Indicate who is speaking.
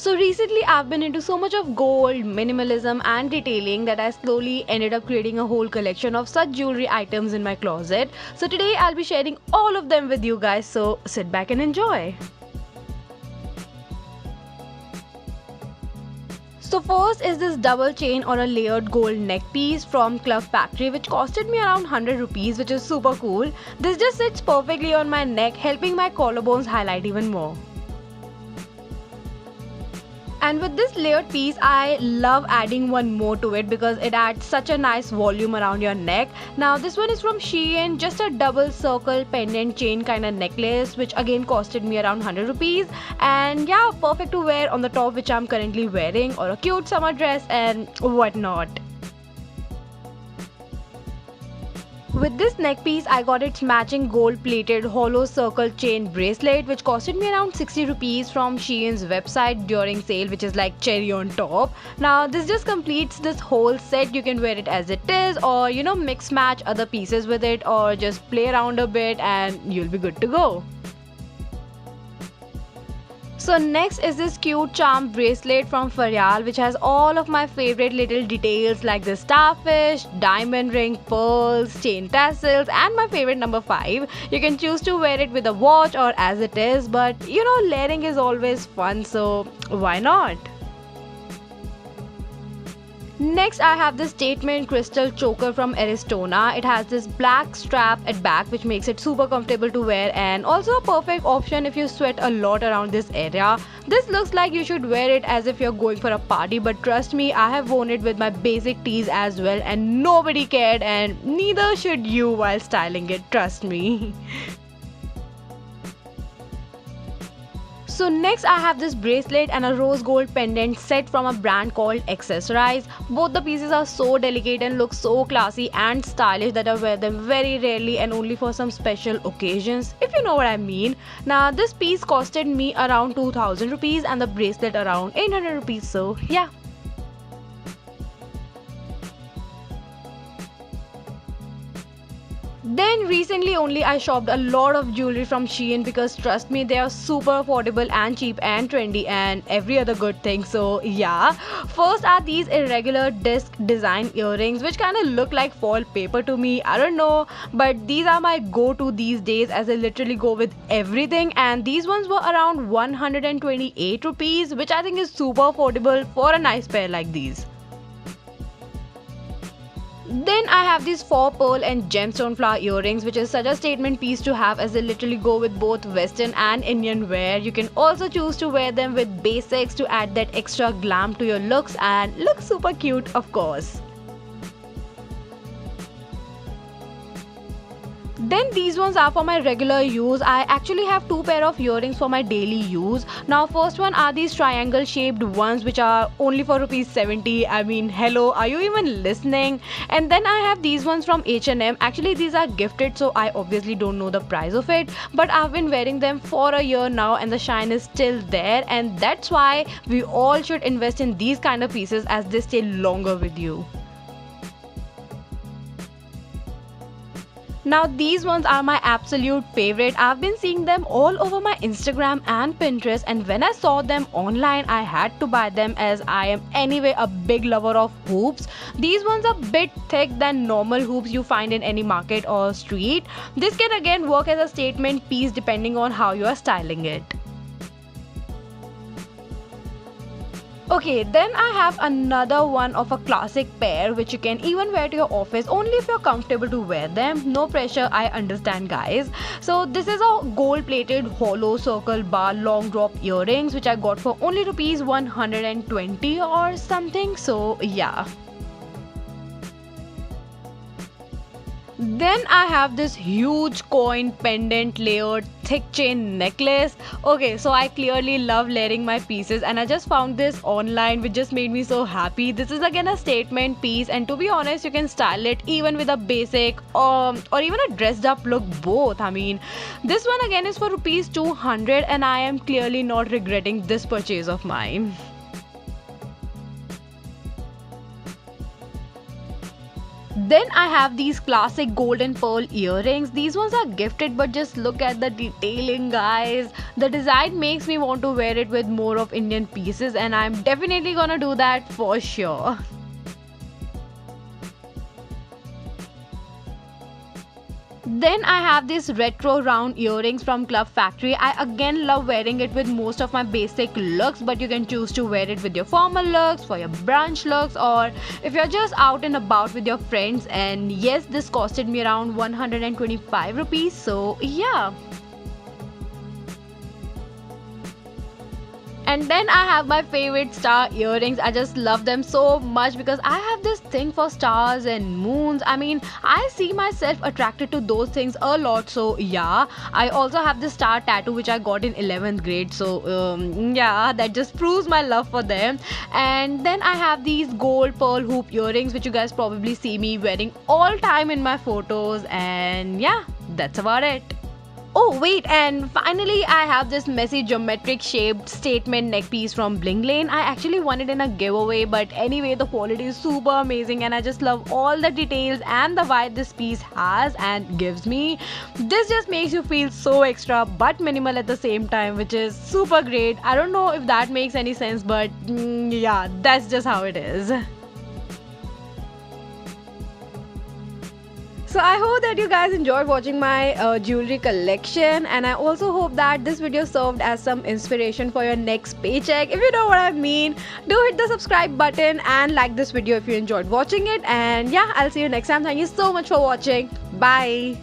Speaker 1: So recently I've been into so much of gold, minimalism and detailing that I slowly ended up creating a whole collection of such jewelry items in my closet. So today I'll be sharing all of them with you guys, so sit back and enjoy. So first is this double chain or a layered gold neck piece from Club Factory, which costed me around 100 rupees, which is super cool. This just sits perfectly on my neck, helping my collarbones highlight even more. And with this layered piece, I love adding one more to it because it adds such a nice volume around your neck. Now this one is from Shein, just a double circle pendant chain kind of necklace, which again costed me around 100 rupees. And yeah, perfect to wear on the top which I'm currently wearing, or a cute summer dress and whatnot. With this neck piece, I got its matching gold plated hollow circle chain bracelet, which costed me around 60 rupees from Shein's website during sale, which is like cherry on top. Now this just completes this whole set. You can wear it as it is, or mix match other pieces with it, or just play around a bit and you'll be good to go. So next is this cute charm bracelet from Faryal, which has all of my favorite little details like the starfish, diamond ring, pearls, chain tassels and my favorite number 5. You can choose to wear it with a watch or as it is, but layering is always fun, so why not? Next, I have this statement crystal choker from Aristona. It has this black strap at back which makes it super comfortable to wear, and also a perfect option if you sweat a lot around this area. This looks like you should wear it as if you're going for a party, but trust me, I have worn it with my basic tees as well and nobody cared, and neither should you while styling it, trust me. So next I have this bracelet and a rose gold pendant set from a brand called Accessorize. Both the pieces are so delicate and look so classy and stylish that I wear them very rarely and only for some special occasions, if you know what I mean. Now this piece costed me around 2000 rupees and the bracelet around 800 rupees, so yeah. Then recently only I shopped a lot of jewelry from Shein because trust me, they are super affordable and cheap and trendy and every other good thing, so yeah. First are these irregular disc design earrings which kind of look like foil paper to me, I don't know, but these are my go-to these days as I literally go with everything, and these ones were around 128 rupees, which I think is super affordable for a nice pair like these. Then I have these 4 pearl and gemstone flower earrings, which is such a statement piece to have as they literally go with both western and Indian wear. You can also choose to wear them with basics to add that extra glam to your looks and look super cute, of course. Then these ones are for my regular use. I actually have 2 pair of earrings for my daily use. Now first one are these triangle shaped ones which are only for rupees 70. I mean, hello, are you even listening? And then I have these ones from H&M. Actually these are gifted, so I obviously don't know the price of it, but I've been wearing them for a year now and the shine is still there, and that's why we all should invest in these kind of pieces as they stay longer with you. Now these ones are my absolute favorite. I've been seeing them all over my Instagram and Pinterest, and when I saw them online I had to buy them as I am anyway a big lover of hoops. These ones are a bit thick than normal hoops you find in any market or street. This can again work as a statement piece depending on how you are styling it. Okay, then I have another one of a classic pair which you can even wear to your office only if you're comfortable to wear them. No pressure, I understand guys. So this is a gold plated hollow circle bar long drop earrings which I got for only rupees 120 or something, so yeah. Then I have this huge coin pendant layered thick chain necklace. Okay, so I clearly love layering my pieces and I just found this online which just made me so happy. This is again a statement piece, and to be honest you can style it even with a basic or even a dressed up look, both. I mean, this one again is for rupees 200 and I am clearly not regretting this purchase of mine. Then I have these classic golden pearl earrings. These ones are gifted, but just look at the detailing, guys. The design makes me want to wear it with more of Indian pieces, and I'm definitely gonna do that for sure. Then I have these retro round earrings from Club Factory. I again love wearing it with most of my basic looks, but you can choose to wear it with your formal looks, for your brunch looks, or if you're just out and about with your friends. And yes, this costed me around 125 rupees. So yeah. And then I have my favorite star earrings. I just love them so much because I have this thing for stars and moons. I mean, I see myself attracted to those things a lot. So yeah, I also have this star tattoo which I got in 11th grade. So yeah, that just proves my love for them. And then I have these gold pearl hoop earrings which you guys probably see me wearing all time in my photos. And yeah, that's about it. Oh wait, and finally I have this messy geometric shaped statement neck piece from Bling Lane. I actually won it in a giveaway, but anyway the quality is super amazing and I just love all the details and the vibe this piece has and gives me. This just makes you feel so extra but minimal at the same time, which is super great. I don't know if that makes any sense, but yeah, that's just how it is. So I hope that you guys enjoyed watching my jewelry collection, and I also hope that this video served as some inspiration for your next paycheck, if you know what I mean. Do hit the subscribe button and like this video if you enjoyed watching it, and yeah, I'll see you next time. Thank you so much for watching. Bye.